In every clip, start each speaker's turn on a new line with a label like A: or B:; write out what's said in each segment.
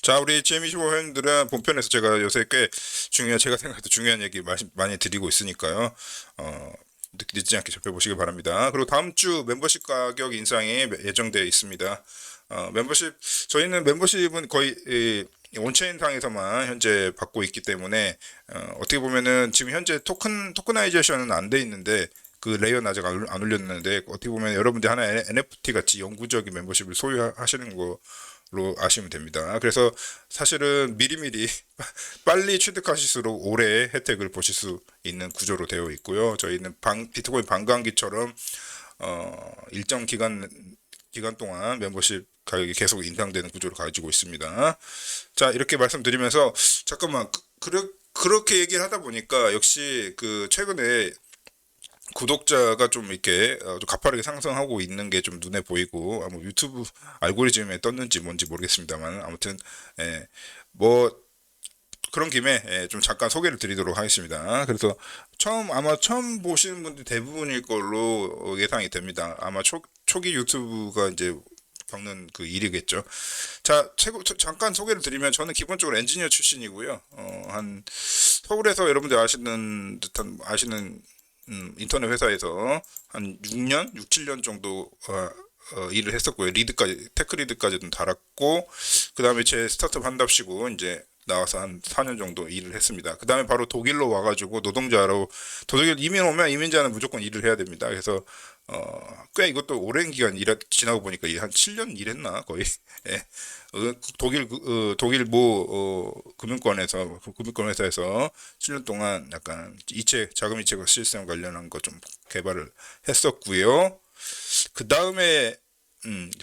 A: 자, 우리 GM25 회원들은 본편에서 제가 요새 꽤 제가 생각해도 중요한 얘기 많이 드리고 있으니까요. 늦지 않게 접해보시기 바랍니다. 그리고 다음 주 멤버십 가격 인상이 예정되어 있습니다. 저희는 멤버십은 거의 온체인상에서만 현재 받고 있기 때문에, 어떻게 보면은 지금 현재 토크나이제이션은 안 돼 있는데, 그 레이어는 아직 안 올렸는데, 어떻게 보면 여러분들 하나의 NFT 같이 영구적인 멤버십을 소유하시는 거로 아시면 됩니다. 그래서 사실은 미리미리 빨리 취득하실수록 오래 혜택을 보실 수 있는 구조로 되어 있고요. 저희는 비트코인 반감기처럼 일정 기간 동안 멤버십 가격이 계속 인상되는 구조를 가지고 있습니다. 자, 이렇게 말씀드리면서 잠깐만 그렇게 얘기를 하다 보니까 역시 그 최근에 구독자가 좀 이렇게 좀 가파르게 상승하고 있는 게 좀 눈에 보이고, 뭐 유튜브 알고리즘에 떴는지 뭔지 모르겠습니다만, 아무튼 뭐 그런 김에 좀 잠깐 소개를 드리도록 하겠습니다. 그래서 아마 처음 보시는 분들 대부분일 걸로 예상이 됩니다. 아마 초기 유튜브가 이제 겪는 그 일이겠죠. 자, 잠깐 소개를 드리면, 저는 기본적으로 엔지니어 출신이고요. 한 서울에서 여러분들 아시는 인터넷 회사에서 한 6년, 6, 7년 정도 일을 했었고요. 테크 리드까지 좀 달았고, 그 다음에 제 스타트업 한답시고 이제 나와서 한 4년 정도 일을 했습니다. 그 다음에 바로 독일로 와가지고 독일 이민 오면 이민자는 무조건 일을 해야 됩니다. 그래서 꽤 이것도 오랜 기간 지나고 보니까 한 7년 일했나 거의. 예. 독일 금융권 회사에서 7년 동안 약간 자금 이체 시스템 관련한 거 좀 개발을 했었고요. 그 다음에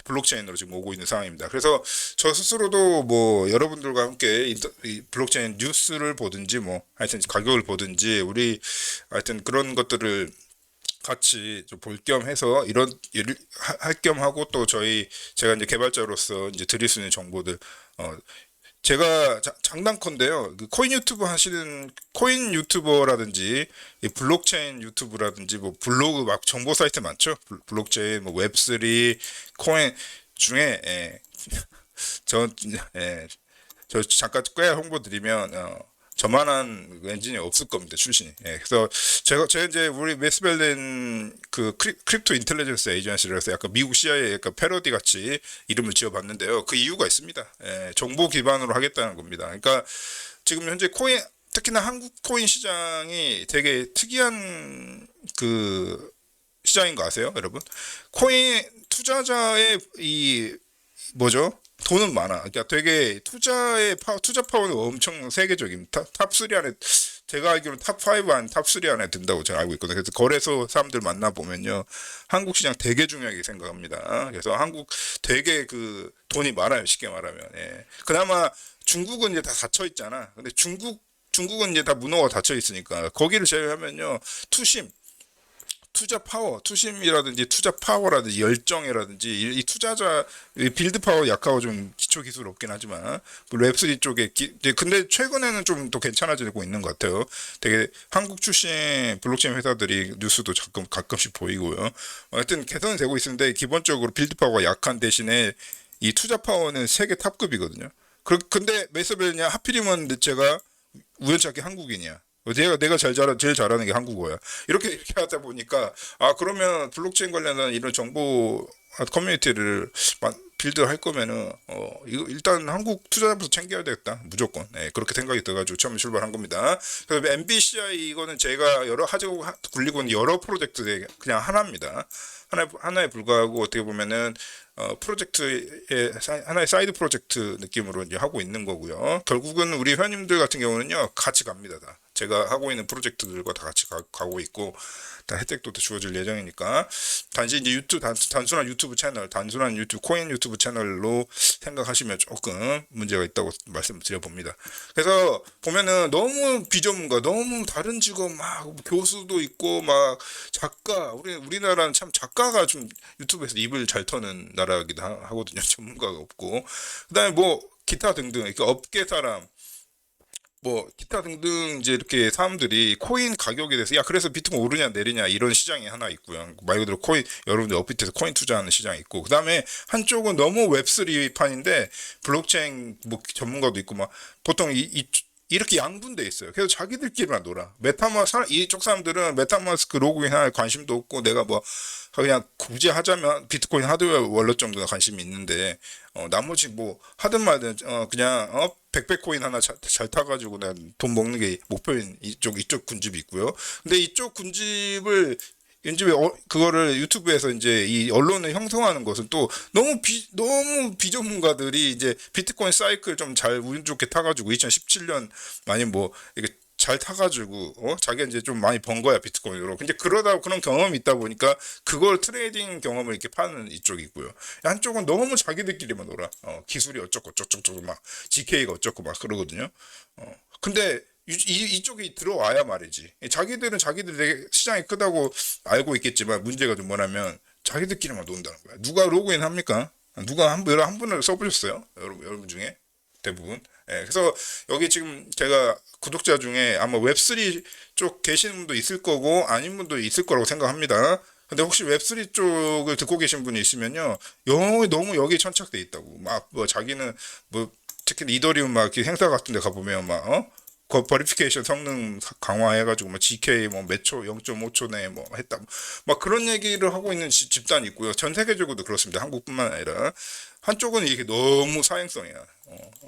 A: 블록체인으로 지금 오고 있는 상황입니다. 그래서 저 스스로도 뭐 여러분들과 함께 이 블록체인 뉴스를 보든지, 뭐 하여튼 가격을 보든지, 우리 하여튼 그런 것들을 같이 좀 볼 겸 해서 이런 일을 할 겸 하고, 또 제가 이제 개발자로서 이제 드릴 수 있는 정보들, 제가 장단컨대요. 그 코인 유튜버라든지 이 블록체인 유튜브라든지, 뭐 블로그 막 정보 사이트 많죠. 블록체인, 뭐 웹3, 코인 중에 저 저 잠깐 꽤 홍보 드리면 저만한 엔지니어 없을 겁니다, 출신이. 그래서 제가 이제 우리 메스벨린 그 크립토 인텔리전스 에이전시를 해서 약간 미국 CIA 약간 패러디 같이 이름을 지어봤는데요. 그 이유가 있습니다. 정보 기반으로 하겠다는 겁니다. 그러니까 지금 현재 특히나 한국 코인 시장이 되게 특이한 그 시장인 거 아세요, 여러분? 코인 투자자의 뭐죠? 돈은 많아. 그러니까 되게 투자 파워는 엄청 세계적입니다. 탑3 안에, 제가 알기로는 탑5 탑3 안에 든다고 제가 알고 있거든요. 그래서 거래소 사람들 만나보면요, 한국 시장 되게 중요하게 생각합니다. 그래서 한국 되게 그 돈이 많아요, 쉽게 말하면. 그나마 중국은 이제 다 닫혀 있잖아. 근데 중국은 이제 다 문호가 닫혀 있으니까, 거기를 제외하면요, 투심이라든지 투자 파워라든지 열정이라든지, 이 투자자 빌드 파워 약하고 좀 기초 기술 없긴 하지만, 웹3 쪽에 근데 최근에는 좀 더 괜찮아지고 있는 것 같아요. 되게 한국 출신 블록체인 회사들이 뉴스도 가끔씩 보이고요. 하여튼 개선이 되고 있는데, 기본적으로 빌드 파워가 약한 대신에 이 투자 파워는 세계 탑급이거든요. 근데 메이서벨냐 하필이면 제가 우연찮게 한국인이야. 내가 제일 잘하는 게 한국어야. 이렇게 하다 보니까, 그러면 블록체인 관련한 이런 정보 커뮤니티를 빌드할 거면은, 이거 일단 한국 투자자부터 챙겨야 되겠다. 무조건. 그렇게 생각이 들어가지고 처음에 출발한 겁니다. 그래서 MBCI 이거는 제가 하자고 굴리고 있는 여러 프로젝트의 그냥 하나입니다. 하나에 불과하고, 어떻게 보면은 하나의 사이드 프로젝트 느낌으로 이제 하고 있는 거고요. 결국은 우리 회원님들 같은 경우는요, 같이 갑니다. 다 제가 하고 있는 프로젝트들과 다 같이 가고 있고, 다 혜택도 더 주어질 예정이니까, 단지 이제 단순한 유튜브 코인 유튜브 채널로 생각하시면 조금 문제가 있다고 말씀드려봅니다. 그래서 보면은 너무 비전문가, 너무 다른 직업, 막 교수도 있고, 막 작가, 우리나라는 참 작가가 좀 유튜브에서 입을 잘 터는 나라이기도 하거든요. 전문가가 없고. 그다음에 뭐 기타 등등, 그러니까 업계 사람, 뭐 기타 등등 이제 이렇게 사람들이 코인 가격에 대해서 야 그래서 비트코인 오르냐 내리냐 이런 시장이 하나 있고요. 말 그대로 코인 여러분들 업비트에서 코인 투자하는 시장이 있고 그다음에 한쪽은 너무 웹3 판인데 블록체인 뭐 전문가도 있고 막 보통 이렇게 양분돼 있어요. 그래서 자기들끼리만 놀아. 이쪽 사람들은 메타마스크 로그인할 관심도 없고 내가 뭐 그냥 굳이 하자면 비트코인 하드웨어 월렛 정도나 관심이 있는데 나머지 뭐 하든 말든 그냥 백백코인 하나 잘 타가지고 난 돈 먹는 게 목표인 이쪽 군집이 있고요. 근데 이쪽 군집을 이제 그거를 유튜브에서 이제 이 언론을 형성하는 것은 또 너무 비전문가들이 이제 비트코인 사이클 좀 잘 운 좋게 타가지고 2017년 많이 뭐 이렇게 잘 타가지고 자기가 이제 좀 많이 번 거야 비트코인으로. 근데 그러다 그런 경험이 있다 보니까 그걸 트레이딩 경험을 이렇게 파는 이쪽이고요. 한쪽은 너무 자기들끼리만 놀아. 기술이 어쩌고 저쩌고 막 GK가 어쩌고 막 그러거든요. 근데 이쪽이 들어와야 말이지. 자기들은 자기들 되게 시장이 크다고 알고 있겠지만 문제가 좀 뭐냐면 자기들끼리만 논다는 거야. 누가 로그인 합니까? 누가 한 분을 써보셨어요? 여러분 중에 대부분. 예, 그래서 여기 지금 제가 구독자 중에 아마 웹3 쪽 계시는 분도 있을 거고 아닌 분도 있을 거라고 생각합니다. 근데 혹시 웹3 쪽을 듣고 계신 분이 있으면요, 너무 여기 천착돼 있다고. 막 뭐 자기는 뭐 특히 이더리움 막 이렇게 행사 같은 데 가보면 막 그 버리피케이션 성능 강화해가지고 뭐 GK 뭐 몇 초 0.5초 내에 뭐 했다 막 그런 얘기를 하고 있는 집단이 있고요. 전 세계적으로도 그렇습니다. 한국뿐만 아니라 한쪽은 이게 너무 사행성이야.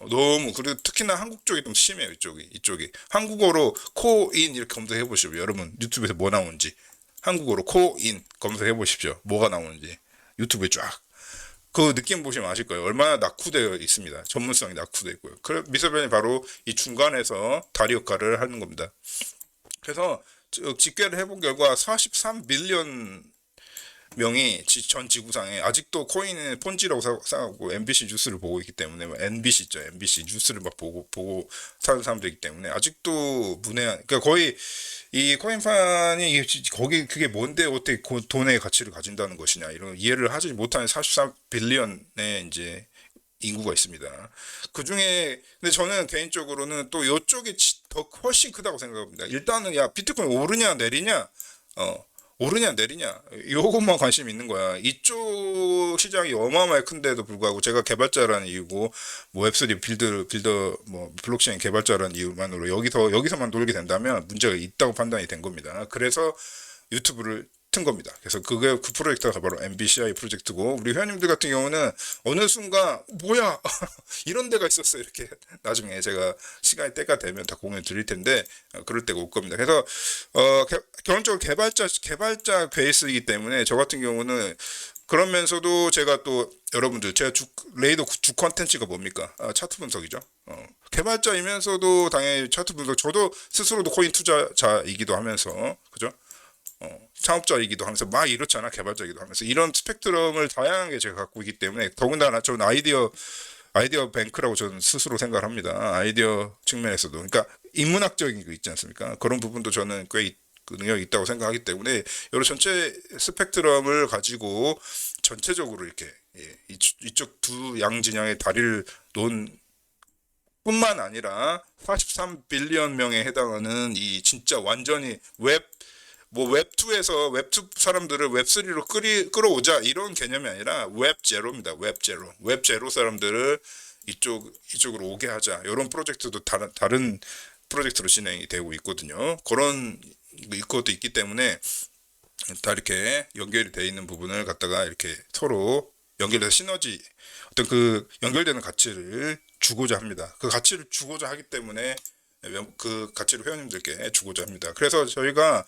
A: 너무 그리고 특히나 한국 쪽이 좀 심해요. 이쪽이 한국어로 코인 이렇게 검색해 보시고 여러분 유튜브에서 뭐 나오는지 한국어로 코인 검색해 보십시오. 뭐가 나오는지 유튜브에 쫙. 그 느낌 보시면 아실 거예요. 얼마나 낙후되어 있습니다. 전문성이 낙후되어 있고요. 그 미세변이 바로 이 중간에서 다리 역할을 하는 겁니다. 그래서 집계를 해본 결과 43빌리언 명이 전 지구상에 아직도 코인은 폰지라고 생각하고 MBC 뉴스를 보고 있기 때문에 MBC 있죠. MBC 뉴스를 막 보고 사는 사람들이기 때문에 아직도 문외한 그러니까 거의 이 코인판이 거기 그게 뭔데 어떻게 돈의 가치를 가진다는 것이냐 이런 이해를 하지 못하는 43빌리언의 이제 인구가 있습니다. 그 중에 근데 저는 개인적으로는 또 이쪽이 더 훨씬 크다고 생각합니다. 일단은 야 비트코인 오르냐 내리냐 오르냐 내리냐 요것만 관심 있는 거야. 이쪽 시장이 어마어마하게 큰데도 불구하고 제가 개발자라는 이유고 뭐 웹3 빌더 뭐 블록체인 개발자라는 이유만으로 여기서만 놀게 된다면 문제가 있다고 판단이 된 겁니다. 그래서 유튜브를 튼 겁니다. 그래서 그 프로젝트가 바로 MBCI 프로젝트고 우리 회원님들 같은 경우는 어느 순간 뭐야 이런 데가 있었어 이렇게 나중에 제가 시간이 때가 되면 다 공유 드릴 텐데 그럴 때가 올 겁니다. 그래서 결론적으로 개발자 베이스이기 때문에 저 같은 경우는 그러면서도 제가 또 여러분들 제가 레이더 주 컨텐츠가 뭡니까? 차트 분석이죠. 개발자이면서도 당연히 차트 분석 저도 스스로도 코인 투자자이기도 하면서 그죠? 창업자이기도 하면서 막 이렇잖아 개발자이기도 하면서 이런 스펙트럼을 다양하게 제가 갖고 있기 때문에 더군다나 저는 아이디어 뱅크라고 저는 스스로 생각을 합니다. 아이디어 측면에서도 그러니까 인문학적인 거 있지 않습니까? 그런 부분도 저는 꽤 그 능력이 있다고 생각하기 때문에 여러 전체 스펙트럼을 가지고 전체적으로 이렇게 이쪽 두 양진영의 다리를 놓은 뿐만 아니라 43빌리언 명에 해당하는 이 진짜 완전히 웹2에서 웹2 사람들을 웹3로 끌어오자 이런 개념이 아니라 웹제로입니다. 웹제로 사람들을 이쪽으로 오게 하자. 이런 프로젝트도 다른 프로젝트로 진행이 되고 있거든요. 그런 것도 있기 때문에 다 이렇게 연결이 되어 있는 부분을 갖다가 이렇게 서로 연결해서 시너지 어떤 그 연결되는 가치를 주고자 합니다. 그 가치를 주고자 하기 때문에 그 가치를 회원님들께 주고자 합니다. 그래서 저희가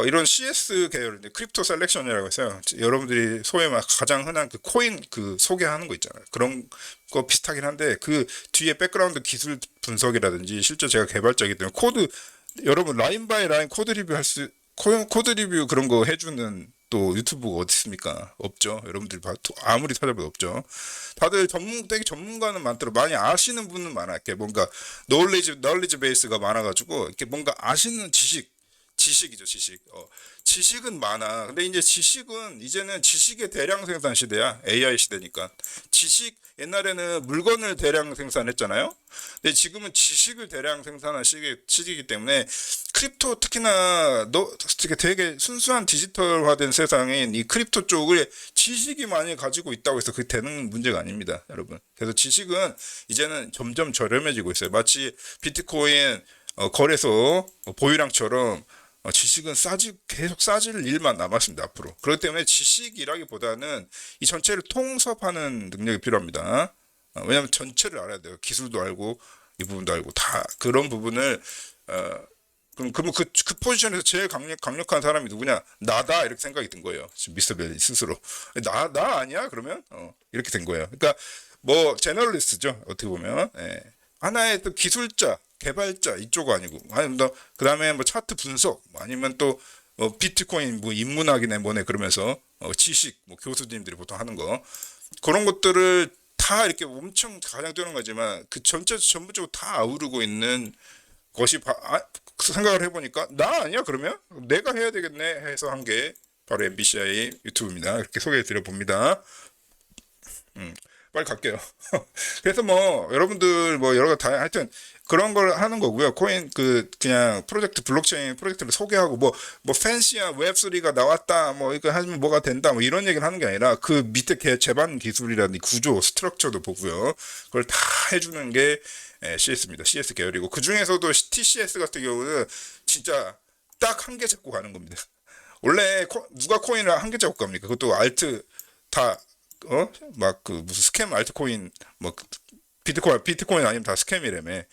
A: 이런 CS 계열 크립토 셀렉션이라고 해서요. 여러분들이 소위 말 가장 흔한 그 코인 그 소개하는 거 있잖아요. 그런 거 비슷하긴 한데 그 뒤에 백그라운드 기술 분석이라든지 실제 제가 개발자이기 때문에 여러분 라인 바이 라인 코드 리뷰 그런 거 해주는 또 유튜브가 어디 있습니까? 없죠. 여러분들이 아무리 찾아봐도 없죠. 다들 되게 전문가는 많더라고. 많이 아시는 분은 많아. 이렇게 뭔가 knowledge 베이스가 많아가지고 이렇게 뭔가 아시는 지식 지식이죠, 지식. 지식은 많아. 근데 이제 지식은 이제는 지식의 대량 생산 시대야. AI 시대니까. 지식 옛날에는 물건을 대량 생산했잖아요. 근데 지금은 지식을 대량 생산한 시기이기 때문에 크립토 특히나 되게 순수한 디지털화된 세상인 이 크립토 쪽을 지식이 많이 가지고 있다고 해서 그게 되는 문제가 아닙니다, 여러분. 그래서 지식은 이제는 점점 저렴해지고 있어요. 마치 비트코인 거래소 보유량처럼 지식은 계속 싸질 일만 남았습니다, 앞으로. 그렇기 때문에 지식이라기보다는 이 전체를 통섭하는 능력이 필요합니다. 왜냐하면 전체를 알아야 돼요. 기술도 알고, 이 부분도 알고, 다 그런 부분을, 그러면 그 포지션에서 제일 강력한 사람이 누구냐? 나다, 이렇게 생각이 든 거예요. 지금 미스터 벨리 스스로. 나 아니야? 그러면? 이렇게 된 거예요. 그러니까, 뭐, 제너럴리스트죠. 어떻게 보면. 예. 하나의 또 기술자, 개발자 이쪽 아니고 아니면 그 다음에 뭐 차트 분석 아니면 또 비트코인 뭐 인문학이네 뭐네 그러면서 지식 뭐 교수님들이 보통 하는 거 그런 것들을 다 이렇게 엄청 가장 뛰어난 거지만 그 전부적으로 다 아우르고 있는 것이 생각을 해보니까 나 아니야 그러면 내가 해야 되겠네 해서 한 게 바로 MBCI 유튜브입니다. 이렇게 소개해 드려 봅니다. 빨리 갈게요. 그래서 뭐 여러분들 뭐 여러 가지 다 하여튼 그런 걸 하는 거고요. 그냥 프로젝트 블록체인 프로젝트를 소개하고 뭐 팬시한 웹3가 나왔다 뭐 이거 하면 뭐가 된다 뭐 이런 얘기를 하는 게 아니라 그 밑에 제반 기술이라든지 구조 스트럭처도 보고요. 그걸 다 해주는 게 CS입니다. CS 계열이고 그 중에서도 TCS 같은 경우는 진짜 딱 한 개 잡고 가는 겁니다. 원래 누가 코인을 한 개 잡고 갑니까? 그것도 알트 다 막 그 무슨 스캠 알트코인 뭐 비트코인 아니면 다 스캠이라며.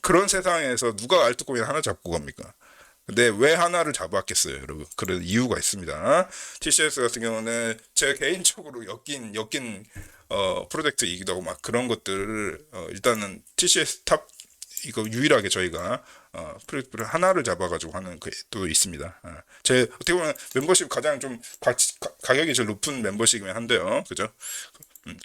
A: 그런 세상에서 누가 알트코인 하나 잡고 갑니까? 근데 왜 하나를 잡았겠어요, 여러분? 그런 이유가 있습니다. TCS 같은 경우는 제가 개인적으로 엮인 프로젝트이기도 하고 막 그런 것들을 일단은 TCS 탑 이거 유일하게 저희가 프로젝트를 하나를 잡아가지고 하는 게 또 있습니다. 제 어떻게 보면 멤버십 가장 좀 가격이 제일 높은 멤버십이긴 한데요, 그죠?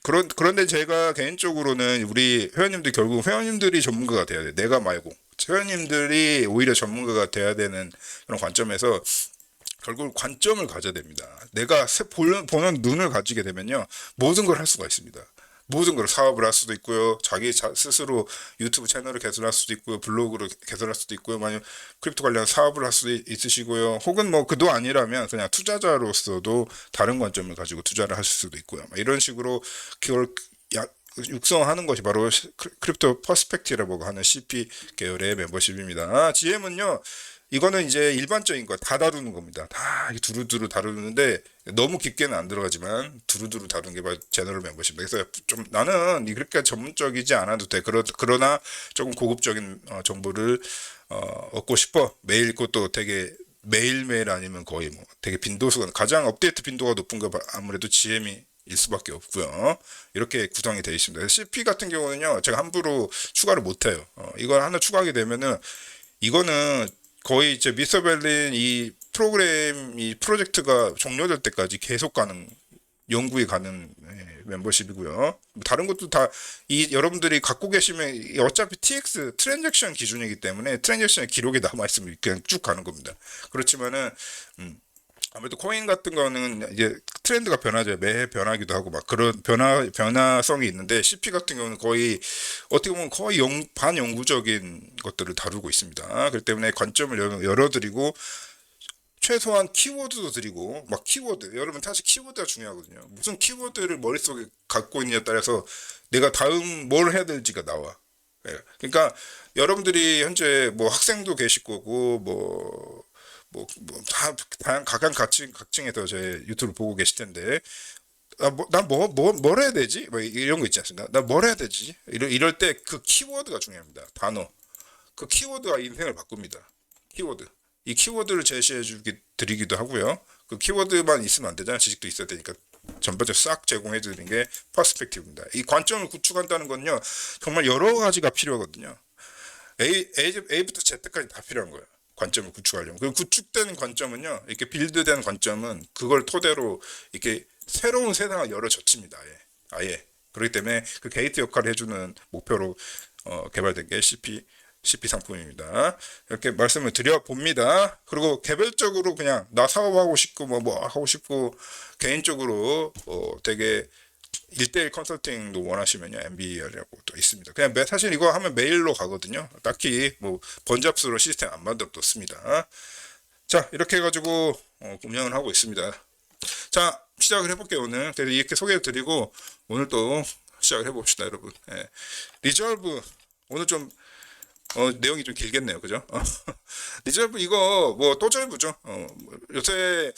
A: 그런데 제가 개인적으로는 우리 회원님들 결국 회원님들이 전문가가 돼야 돼. 내가 말고 회원님들이 오히려 전문가가 돼야 되는 그런 관점에서 결국 관점을 가져야 됩니다. 내가 보는 눈을 가지게 되면요 모든 걸 할 수가 있습니다. 모든 걸 사업을 할 수도 있고요. 스스로 유튜브 채널을 개설할 수도 있고요. 블로그를 개설할 수도 있고요. 만약 크립토 관련 사업을 할 수도 있으시고요. 혹은 뭐 그도 아니라면 그냥 투자자로서도 다른 관점을 가지고 투자를 하실 수도 있고요. 이런 식으로 그걸 육성하는 것이 바로 크립토 퍼스펙티브라고 하는 CP 계열의 멤버십입니다. GM은요. 이거는 이제 일반적인 거 다 다루는 겁니다. 다 두루두루 다루는데 너무 깊게는 안 들어가지만 두루두루 다루는 게 바로 제너럴 멤버십입니다. 그래서 좀 나는 그렇게 전문적이지 않아도 돼. 그러나 조금 고급적인 정보를 얻고 싶어. 매일 그것도 되게 매일매일 아니면 거의 뭐 되게 빈도수가 가장 업데이트 빈도가 높은 거 아무래도 GM이 일 수밖에 없고요. 이렇게 구성이 되어 있습니다. CP 같은 경우는요, 제가 함부로 추가를 못 해요. 이걸 하나 추가하게 되면은 이거는 거의 이제 미스터 벨린 이 프로젝트가 종료될 때까지 계속 가는 연구에 가는 멤버십이고요. 다른 것도 다 여러분들이 갖고 계시면 어차피 TX 트랜잭션 기준이기 때문에 트랜잭션의 기록이 남아 있으면 그냥 쭉 가는 겁니다. 그렇지만은 아무래도 코인 같은 거는 이제 트렌드가 변하죠. 매해 변하기도 하고 막 그런 변화성이 있는데 CP 같은 경우는 거의 어떻게 보면 거의 반영구적인 것들을 다루고 있습니다. 그렇기 때문에 관점을 열어드리고 최소한 키워드도 드리고 막 키워드 여러분 사실 키워드가 중요하거든요. 무슨 키워드를 머릿속에 갖고 있느냐에 따라서 내가 다음 뭘 해야 될지가 나와. 그러니까 여러분들이 현재 뭐 학생도 계실 거고 각각 각층에서 제 유튜브를 보고 계실 텐데, 뭘 해야 되지? 뭐 이런 거 있지 않습니까? 나 뭘 해야 되지? 이럴 때 그 키워드가 중요합니다. 단어. 그 키워드가 인생을 바꿉니다. 키워드. 이 키워드를 드리기도 하고요. 그 키워드만 있으면 안 되잖아요. 지식도 있어야 되니까. 전반적으로 싹 제공해 드리는 게 퍼스펙티브입니다. 이 관점을 구축한다는 건요, 정말 여러 가지가 필요하거든요. A부터 Z까지 다 필요한 거예요. 관점을 구축하려면. 그 구축된 관점은요, 이렇게 빌드된 관점은 그걸 토대로 이렇게 새로운 세상을 열어젖힙니다. 아예. 그렇기 때문에 그 게이트 역할을 해주는 목표로 개발된 게 CP CP 상품입니다. 이렇게 말씀을 드려 봅니다. 그리고 개별적으로 그냥 나 사업하고 싶고 뭐 하고 싶고 개인적으로 되게 1대1 컨설팅도 원하시면요 MBA라고 또 있습니다. 그냥 사실 이거 하면 메일로 가거든요. 딱히 뭐 번잡스러운 시스템 안 만들어뒀습니다. 자, 이렇게 해가지고 운영을 하고 있습니다. 자, 시작을 해볼게요. 오늘 그래서 이렇게 소개를 드리고 오늘 또 시작을 해봅시다, 여러분. 예. 리졸브 오늘 좀 내용이 좀 길겠네요, 그죠? 리졸브 이거 뭐 또 절부죠. 요새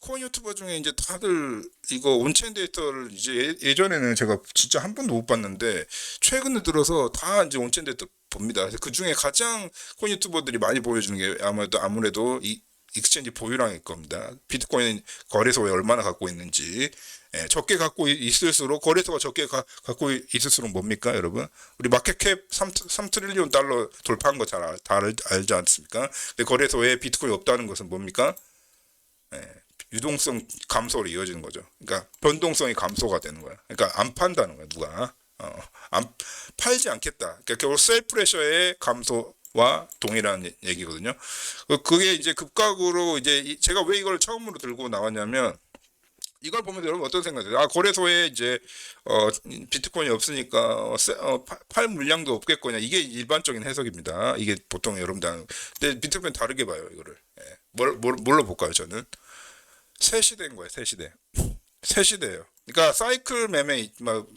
A: 코인 유튜버 중에 이제 다들 이거 온체인 데이터를 이제 예전에는 제가 진짜 한 번도 못 봤는데 최근에 들어서 다 이제 온체인 데이터 봅니다. 그 중에 가장 코인 유튜버들이 많이 보여주는 게 아무래도 이 익스체인지 보유량일 겁니다. 비트코인 거래소에 얼마나 갖고 있는지. 예, 적게 갖고 있을수록 거래소가 적게 갖고 있을수록 뭡니까, 여러분? 우리 마켓캡 3 트릴리온 달러 돌파한 거 다 알지 않습니까? 근데 거래소에 비트코인 없다는 것은 뭡니까? 예, 유동성 감소로 이어지는 거죠. 그러니까 변동성이 감소가 되는 거야. 그러니까 안 판다는 거야, 누가. 안 팔지 않겠다. 그러니까 결국 셀프레셔의 감소와 동일한 얘기거든요. 그게 이제 급각으로 이제 제가 왜 이걸 처음으로 들고 나왔냐면 이걸 보면 여러분 어떤 생각이세요? 거래소에 이제 비트코인이 없으니까 팔 물량도 없겠거냐. 이게 일반적인 해석입니다. 이게 보통 여러분들 근데 비트코인 다르게 봐요, 이거를. 예. 뭘로 볼까요, 저는? 새 시대인 거예요, 새 시대. 새 시대예요. 그러니까 사이클 매매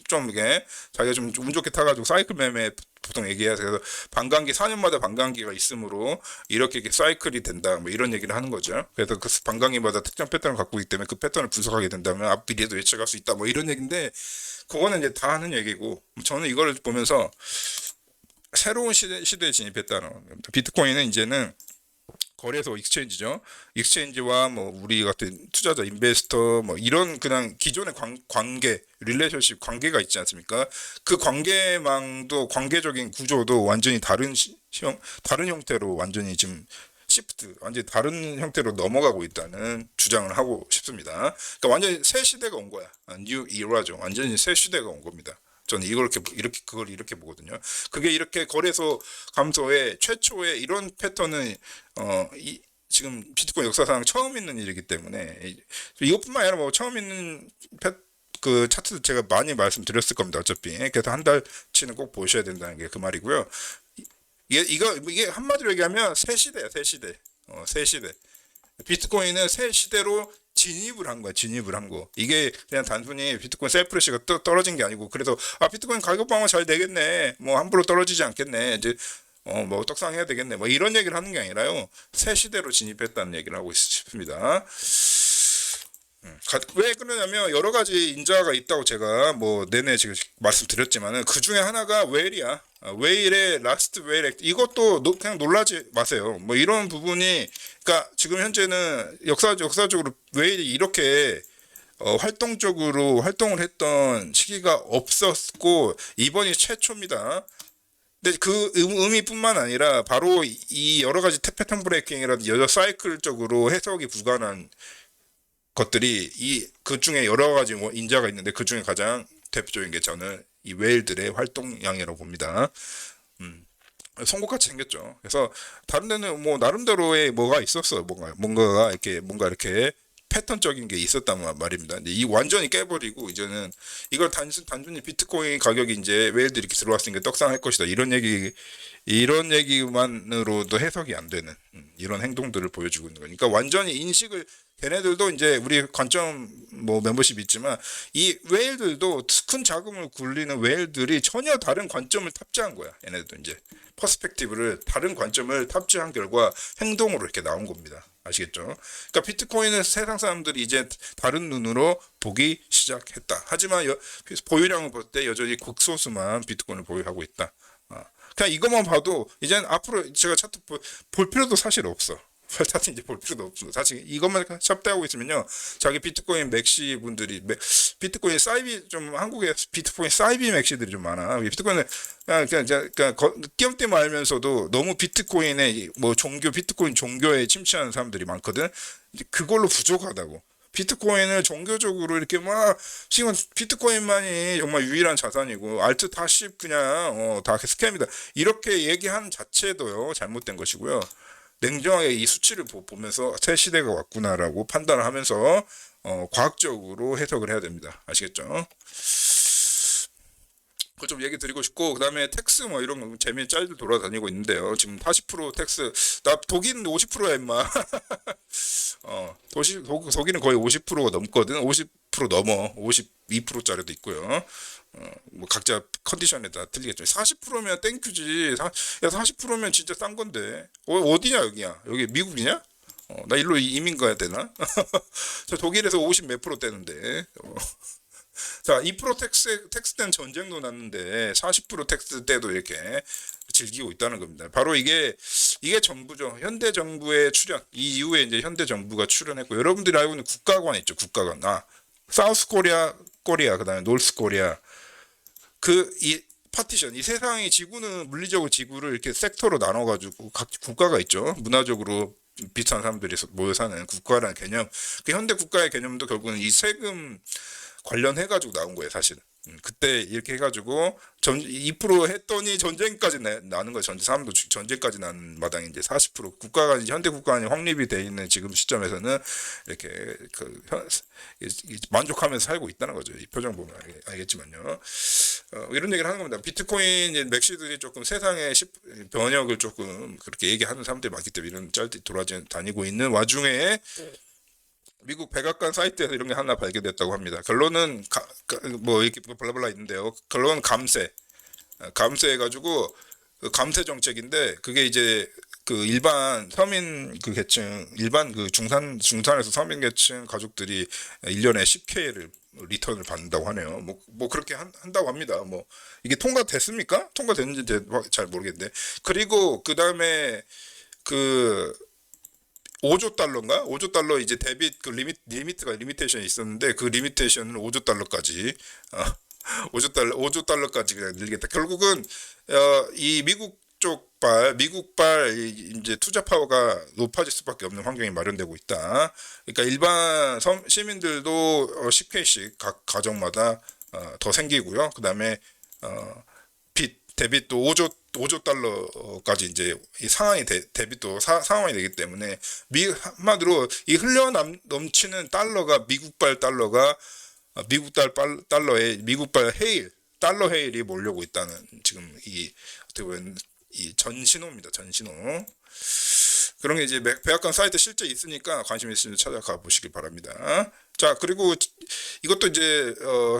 A: 좀 이게 자기가 좀 운 좋게 타가지고 사이클 매매 보통 얘기해요. 그래서 반감기 4년마다 반감기가 있으므로 이렇게 사이클이 된다. 뭐 이런 얘기를 하는 거죠. 그래서 그 반감기마다 특정 패턴을 갖고 있기 때문에 그 패턴을 분석하게 된다면 앞 미래도 예측할 수 있다. 뭐 이런 얘기인데 그거는 이제 다 하는 얘기고 저는 이걸 보면서 새로운 시대에 진입했다는 겁니다. 비트코인은 이제는 거래소 익스체인지죠. 익스체인지와 뭐 우리 같은 투자자, 인베스터 뭐 이런 그냥 기존의 관계, 릴레이션십 관계가 있지 않습니까? 그 관계망도 관계적인 구조도 완전히 다른 형태로 완전히 지금 시프트, 완전히 다른 형태로 넘어가고 있다는 주장을 하고 싶습니다. 그러니까 완전히 새 시대가 온 거야. 뉴 이라죠. 완전히 새 시대가 온 겁니다. 저는 그걸 이렇게 보거든요. 그게 이렇게 거래소 감소의 최초의 이런 패턴은 지금 비트코인 역사상 처음 있는 일이기 때문에 이것뿐만 아니라 뭐 처음 있는 그 차트도 제가 많이 말씀드렸을 겁니다. 어차피 그래서 한 달치는 꼭 보셔야 된다는 게 그 말이고요. 이게 한마디로 얘기하면 새 시대야, 새 시대. 새 시대. 비트코인은 새 시대로 진입을 한 거야, 진입을 한 거. 이게 그냥 단순히 비트코인 셀프레시가 떨어진 게 아니고, 그래서, 비트코인 가격 방어 잘 되겠네. 뭐, 함부로 떨어지지 않겠네. 이제, 뭐, 떡상해야 되겠네. 뭐, 이런 얘기를 하는 게 아니라요. 새 시대로 진입했다는 얘기를 하고 싶습니다. 왜 그러냐면 여러 가지 인자가 있다고 제가 뭐 내내 지금 말씀드렸지만은 그 중에 하나가 웨일이야. 웨일의 라스트 웨일 이것도 그냥 놀라지 마세요. 뭐 이런 부분이 그러니까 지금 현재는 역사적으로 웨일이 이렇게 활동적으로 활동을 했던 시기가 없었고 이번이 최초입니다. 근데 그 의미뿐만 아니라 바로 이 여러 가지 패턴 브레이킹이라든지 여러 사이클적으로 해석이 불가능한 것들이 그 중에 여러 가지 뭐 인자가 있는데 그 중에 가장 대표적인 게 저는 이 웨일들의 활동량이라고 봅니다. 송곳같이 생겼죠. 그래서 다른 데는 뭐 나름대로의 뭐가 있었어요. 뭔가 이렇게 패턴적인 게 있었단 말입니다. 근데 이 완전히 깨버리고 이제는 이걸 단순히 비트코인 가격이 이제 웨일들이 이렇게 들어왔으니까 떡상할 것이다. 이런 얘기만으로도 해석이 안 되는 이런 행동들을 보여주고 있는 거니까 완전히 인식을 걔네들도 이제 우리 관점 뭐 멤버십 있지만 이 웨일들도 큰 자금을 굴리는 웨일들이 전혀 다른 관점을 탑재한 거야. 얘네들도 이제 퍼스펙티브를 다른 관점을 탑재한 결과 행동으로 이렇게 나온 겁니다. 아시겠죠? 그러니까 비트코인은 세상 사람들이 이제 다른 눈으로 보기 시작했다. 하지만 보유량을 볼 때 여전히 극소수만 비트코인을 보유하고 있다. 그냥 이것만 봐도 이제는 앞으로 제가 차트 볼 필요도 사실 없어. 사실 이제 볼 필요도 없어. 사실 이것만 샵대하고 있으면요. 자기 비트코인 맥시 분들이 비트코인 사이비 좀 한국에 비트코인 사이비 맥시들이 좀 많아. 비트코인은 그냥 띄엄띄엄 알면서도 너무 비트코인의 뭐 비트코인 종교에 침투하는 사람들이 많거든. 그걸로 부족하다고. 비트코인을 종교적으로 이렇게 막 지금 비트코인만이 정말 유일한 자산이고 알트 다 씹 그냥 다 스캠이다 이렇게 얘기하는 자체도요 잘못된 것이고요. 냉정하게 이 수치를 보면서 새 시대가 왔구나라고 판단을 하면서 과학적으로 해석을 해야 됩니다. 아시겠죠? 그거 좀 얘기 드리고 싶고, 그 다음에 텍스 뭐 이런 거 재미있는 짤들 돌아다니고 있는데요. 지금 40% 텍스, 나 독일은 50%야 임마. 독일은 거의 50%가 넘거든. 50% 넘어. 52%짜리도 있고요. 뭐 각자 컨디션에 따라 틀리겠죠. 40%면 땡큐지. 야 40%면 진짜 싼 건데. 어디냐 여기야? 여기 미국이냐? 나 일로 이민 가야 되나? 저 독일에서 50 몇 프로 떼는데. 자, 2% 텍스 때는 전쟁도 났는데 40% 텍스 때도 이렇게 즐기고 있다는 겁니다. 바로 이게 정부죠. 현대 정부의 출현. 이 이후에 이제 현대 정부가 출현했고 여러분들이 알고 있는 국가관 있죠. 국가관. 사우스 코리아, 그다음에 노스 코리아. 이 파티션, 이 세상이 지구는 물리적으로 지구를 이렇게 섹터로 나눠가지고 각 국가가 있죠. 문화적으로 비슷한 사람들이 모여 사는 국가라는 개념. 그 현대 국가의 개념도 결국은 이 세금 관련해가지고 나온 거예요, 사실. 그때 이렇게 해가지고 2% 했더니 전쟁까지 나는 거예요. 사람도 전쟁까지 나는 마당에 이제 40% 국가가 이제 현대 국가가 확립이 돼 있는 지금 시점에서는 이렇게 만족하면서 살고 있다는 거죠. 이 표정 보면 알겠지만요. 이런 얘기를 하는 겁니다. 비트코인 맥시들이 조금 세상의 번역을 조금 그렇게 얘기하는 사람들이 많기 때문에 이런 짤들이 돌아다니고 있는 와중에 미국 백악관 사이트에서 이런 게 하나 발견됐다고 합니다. 결론은 뭐 이렇게 블라블라 있는데요. 결론은 감세해가지고 감세 정책인데 그게 이제 그 일반 서민 그 계층 일반 그 중산에서 서민 계층 가족들이 1년에 10K를 리턴을 받는다고 하네요. 뭐 그렇게 한다고 합니다. 뭐 이게 통과됐습니까? 통과됐는지 잘 모르겠는데. 그리고 그 다음에 그 5조 달러인가? 5조 달러 이제 데빗 그 리미테이션이 있었는데 그 리미테이션을 5조 달러까지 5조 달러까지 그냥 늘리겠다. 결국은 이 미국발 이제 투자 파워가 높아질 수밖에 없는 환경이 마련되고 있다. 그러니까 일반 시민들도 10K씩 각 가정마다 더 생기고요. 그다음에 데빗도 5조 달러까지 이제 이 상황이 데빗도 상황이 되기 때문에 한마디로 이 넘치는 달러가 미국발 달러 헤일이 몰려오고 있다는 지금 어떻게 보면 이 전신호입니다. 전신호. 그런 게 이제 백악관 사이트 실제 있으니까 관심 있으면 찾아가 보시기 바랍니다. 자, 그리고 이것도 이제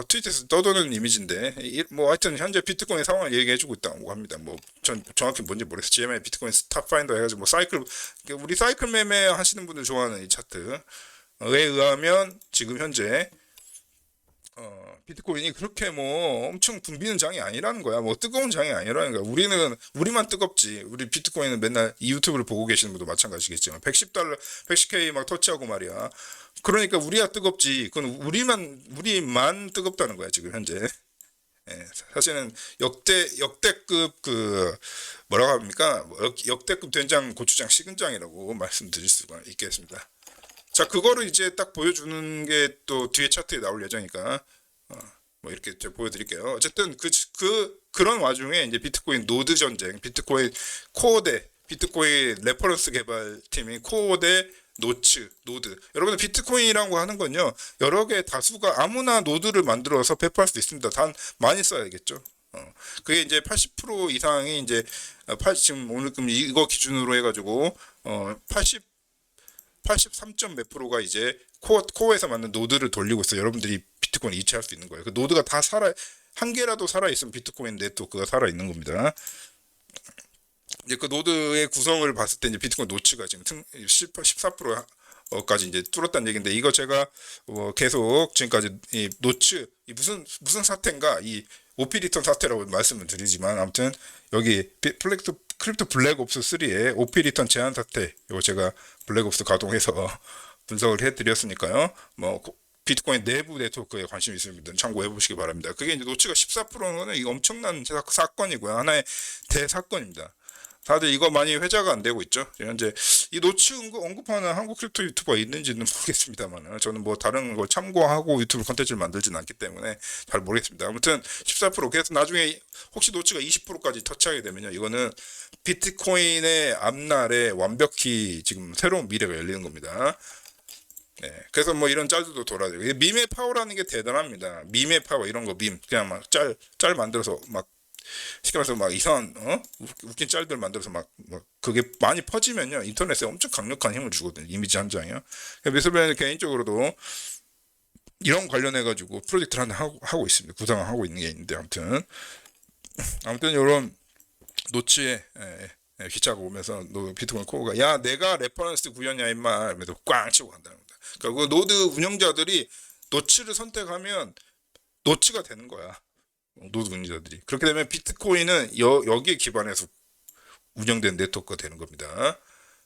A: 트위터에서 떠도는 이미지인데 뭐 하여튼 현재 비트코인 상황을 얘기해주고 있다고 합니다. 뭐 전 정확히 뭔지 모르겠어요. GMA 비트코인 스탑 파인더 해가지고 뭐 우리 사이클 매매 하시는 분들 좋아하는 이 차트에 의하면 지금 현재 비트코인이 그렇게 뭐 엄청 붐비는 장이 아니라는 거야. 뭐 뜨거운 장이 아니라는 거야. 우리만 뜨겁지. 우리 비트코인은 맨날 이 유튜브를 보고 계시는 분도 마찬가지겠지만 110달러, 110K 막 터치하고 말이야. 그러니까 우리야 뜨겁지. 그건 우리만 뜨겁다는 거야, 지금 현재. 예, 사실은 역대급 뭐라고 합니까? 역대급 된장, 고추장, 식은장이라고 말씀드릴 수가 있겠습니다. 자, 그거를 이제 딱 보여주는 게 또 뒤에 차트에 나올 예정이니까 뭐 이렇게 보여드릴게요. 어쨌든 그런 와중에 이제 비트코인 노드 전쟁, 비트코인 레퍼런스 개발팀이 코어 대 노드. 여러분 비트코인이라고 하는 건요 여러 개 다수가 아무나 노드를 만들어서 배포할 수 있습니다. 단 많이 써야겠죠. 그게 이제 80% 이상이 이제 지금 오늘금 이거 기준으로 해가지고 83점 몇 프로가 이제 코어에서 만든 노드를 돌리고 있어요. 여러분들이 비트코인 이체할 수 있는 거예요. 그 노드가 다 한 개라도 살아있으면 비트코인 네트워크가 살아있는 겁니다. 이제 그 노드의 구성을 봤을 때 이제 비트코인 노츠가 지금 14%까지 이제 뚫었다는 얘기인데 이거 제가 계속 지금까지 이 노츠 무슨 사태인가 이 OP 리턴 사태라고 말씀을 드리지만 아무튼 여기 크립토 블랙옵스 3의 OP 리턴 제한 사태 이거 제가 블랙옵스 가동해서 분석을 해드렸으니까요. 뭐 비트코인 내부 네트워크에 관심 있으신 분들은 참고해 보시기 바랍니다. 그게 이제 노츠가 14%는 이거 엄청난 사건이고요. 하나의 대사건입니다. 다들 이거 많이 회자가 안 되고 있죠. 현재 이 노치 언급하는 한국 크립토 유튜버가 있는지는 모르겠습니다만 저는 뭐 다른 걸 참고하고 유튜브 컨텐츠를 만들지는 않기 때문에 잘 모르겠습니다. 아무튼 14% 그래서 나중에 혹시 노치가 20%까지 터치하게 되면요, 이거는 비트코인의 앞날에 완벽히 지금 새로운 미래가 열리는 겁니다. 네, 그래서 뭐 이런 짤들도 돌아다니고 밈의 파워라는 게 대단합니다. 밈의 파워 이런 거 밈 그냥 막 짤 만들어서 막 쉽게 말해서 막 이상한 웃긴 짤들 만들어서 막 그게 많이 퍼지면요 인터넷에 엄청 강력한 힘을 주거든요. 이미지 한 장이요. 미술배는 개인적으로도 이런 관련해 가지고 프로젝트를 하나 하고 있습니다. 구상을 하고 있는 게 있는데 아무튼 이런 노치에 기차가 오면서 비트코인 코어가 야 내가 레퍼런스 구현이야 임마 이러면서 꽝 치고 간다는 겁니다. 그러니까 그 노드 운영자들이 노치를 선택하면 노치가 되는 거야. 노드 운영자들이. 그렇게 되면 비트코인은 여기에 기반해서 운영된 네트워크가 되는 겁니다.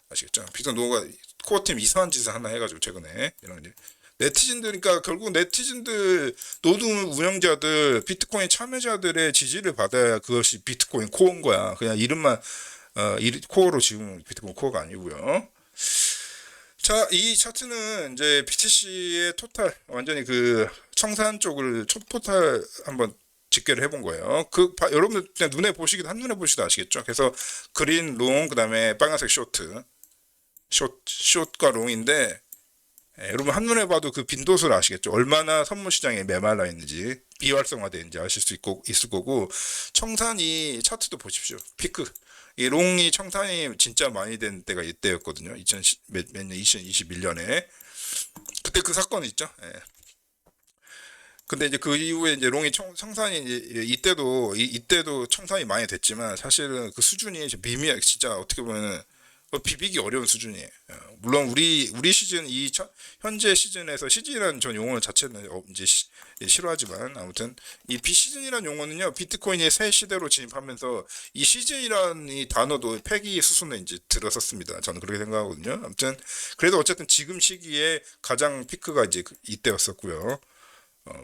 A: 아시겠죠? 비트코인 노가 코어팀 이상한 짓을 하나 해가지고 최근에 이런 이제 네티즌들이니까 결국 네티즌들 노드 운영자들 비트코인 참여자들의 지지를 받아야 그것이 비트코인 코어인 거야. 그냥 이름만 코어로 지금 비트코인 코어가 아니고요. 자, 이 차트는 이제 BTC의 토탈 완전히 그 청산 쪽을 토탈 한번 집계를 해본 거예요. 여러분들 그냥 한눈에 보시기도 아시겠죠. 그래서 그린 롱 그다음에 빨간색 숏과 롱인데 여러분 한눈에 봐도 그 빈도수를 아시겠죠. 얼마나 선물 시장에 메말라 있는지 비활성화되어 있는지 아실 수 있을 거고 청산이 차트도 보십시오. 피크 이 롱이 청산이 진짜 많이 된 때가 이때였거든요. 2021년에 그때 그 사건이 있죠. 예. 근데 이제 그 이후에 이제 롱이 청산이 이제 이때도 청산이 많이 됐지만 사실은 그 수준이 미미하게 진짜 어떻게 보면은 비비기 어려운 수준이에요. 물론 우리 시즌 현재 시즌이라는 전 용어 자체는 이제 싫어하지만 아무튼 이 비시즌이라는 용어는요 비트코인의 새 시대로 진입하면서 이 시즌이라는 이 단어도 폐기 수순에 이제 들어섰습니다. 저는 그렇게 생각하거든요. 아무튼 그래도 어쨌든 지금 시기에 가장 피크가 이제 이때였었고요.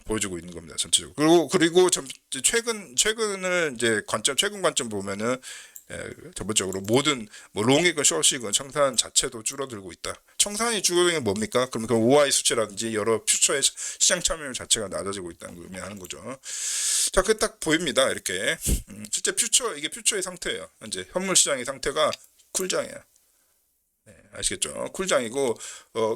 A: 보여주고 있는 겁니다. 전체적으로. 그리고 최근을 이제 최근 관점 보면은 전반적으로 모든 뭐 롱이건 숏이건 청산 자체도 줄어들고 있다. 청산이 줄어드는 게 뭡니까? 그러면 그 OI 수치라든지 여러 퓨처의 시장 참여율 자체가 낮아지고 있다는 걸 의미하는 거죠. 자, 그 딱 보입니다. 이렇게 실제 이게 퓨처의 상태예요. 현재 현물 시장의 상태가 쿨장이야. 아시겠죠? 쿨장이고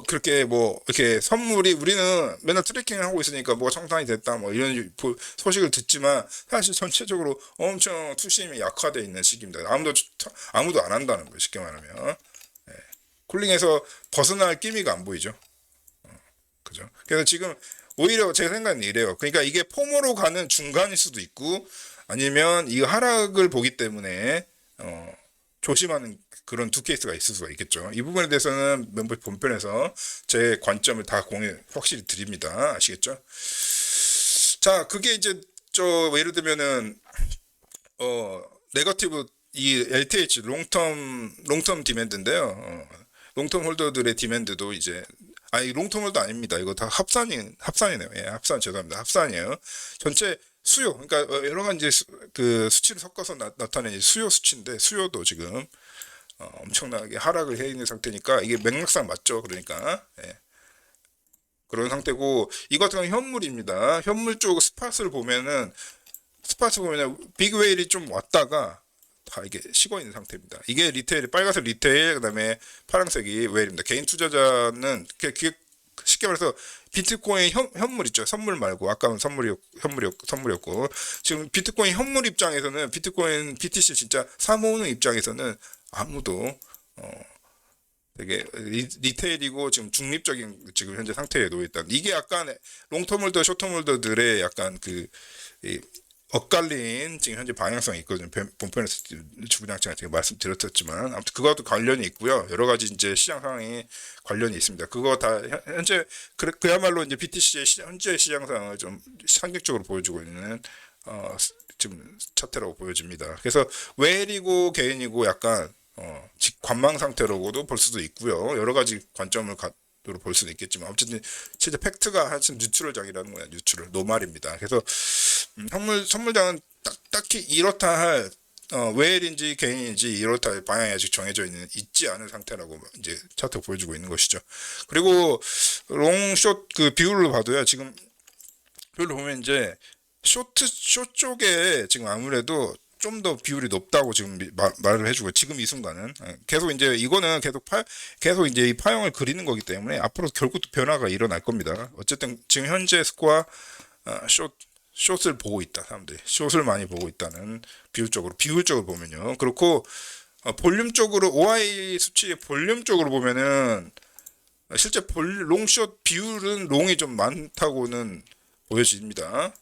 A: 그렇게 뭐 이렇게 선물이 우리는 맨날 트래킹을 하고 있으니까 뭐 청산이 됐다 뭐 이런 소식을 듣지만 사실 전체적으로 엄청 투심이 약화되어 있는 시기입니다. 아무도 안 한다는 거예요. 쉽게 말하면 쿨링에서 벗어날 기미가 안 보이죠. 그죠? 그래서 지금 오히려 제 생각은 이래요. 그러니까 이게 폼으로 가는 중간일 수도 있고 아니면 이 하락을 보기 때문에 조심하는 그런 두 케이스가 있을 수가 있겠죠. 이 부분에 대해서는 멤버 본편에서 제 관점을 다 확실히 드립니다. 아시겠죠? 자, 그게 이제 예를 들면은 네거티브 이 LTH 롱텀 디맨드인데요. 롱텀 홀더들의 디맨드도 이제 롱텀 홀더 아닙니다. 이거 다 합산이네요. 예, 죄송합니다. 합산이에요. 전체 수요, 그러니까 여러 가지 그 수치를 섞어서 나타낸 수요 수치인데 수요도 지금 엄청나게 하락을 해 있는 상태니까 이게 맥락상 맞죠. 그러니까 그런 상태고 이거 같은 경우는 현물입니다. 현물 쪽 스팟을 보면은 빅웨일이 좀 왔다가 다 이게 식어 있는 상태입니다. 이게 빨간색 리테일 그다음에 파란색이 웨일입니다. 개인 투자자는 그게 쉽게 말해서 비트코인 현물 있죠. 선물 말고 아까는 선물이었고 지금 비트코인 현물 입장에서는 비트코인 BTC 진짜 사모으는 입장에서는 아무도 되게 리테일이고 지금 중립적인 지금 현재 상태에 놓여 있다. 이게 약간 롱텀 홀더, 숏텀 홀더들의 약간 엇갈린 지금 현재 방향성이 있거든요. 본편에서 주부장치가 제가 말씀드렸었지만 아무튼 그것도 관련이 있고요. 여러 가지 이제 시장 상황이 관련이 있습니다. 그거 다 현재 그야말로 이제 BTC의 현재 시장 상황을 좀 상징적으로 보여주고 있는 지금 차트라고 보여집니다. 그래서 웨일이고 개인이고 약간 관망 상태로도 볼 수도 있고요. 여러 가지 관점을 볼 수도 있겠지만 어쨌든 실제 팩트가 하여튼 뉴트럴장이라는 거야. 노말입니다. 그래서 선물장은 딱히 이렇다 할 웨일인지 개인인지 이렇다 방향이 아직 정해져 있지 않은 상태라고 이제 차트가 보여주고 있는 것이죠. 그리고 롱숏 그 비율로 봐도요. 지금 비율로 보면 이제 숏 쪽에 지금 아무래도 좀 더 비율이 높다고 지금 말을 해주고 지금 이 순간은 계속 이제 이거는 계속 이제 이 파형을 그리는 거기 때문에 앞으로 결국 또 변화가 일어날 겁니다. 어쨌든 지금 현재 스코어 숏을 보고 있다. 사람들이 숏을 많이 보고 있다는 비율적으로 보면요. 그렇고 볼륨적으로 OI 수치의 볼륨적으로 보면은 실제 롱숏 비율은 롱이 좀 많다고는 보여집니다.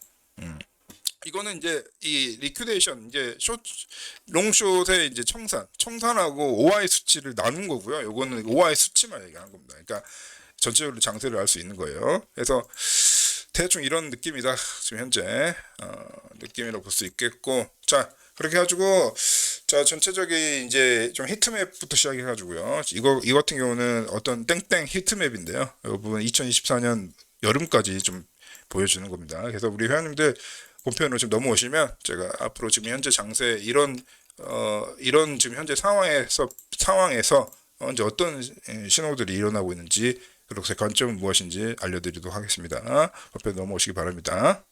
A: 이거는 이제 이 리퀴데이션 이제 롱숏의 이제 청산하고 OI 수치를 나눈 거고요. 요거는 OI 수치만 얘기하는 겁니다. 그러니까 전체적으로 장세를 알 수 있는 거예요. 그래서 대충 이런 느낌이다. 지금 현재 느낌이라고 볼 수 있겠고, 자 그렇게 해가지고 자 전체적인 이제 좀 히트맵부터 시작해가지고요. 이 같은 경우는 어떤 땡땡 히트맵인데요. 이 부분 2024년 여름까지 좀 보여주는 겁니다. 그래서 우리 회원님들 본편으로 좀 넘어오시면 제가 앞으로 지금 현재 장세 이런 지금 현재 상황에서 이제 어떤 신호들이 일어나고 있는지 그리고 제 관점은 무엇인지 알려드리도록 하겠습니다. 본편 넘어오시기 바랍니다.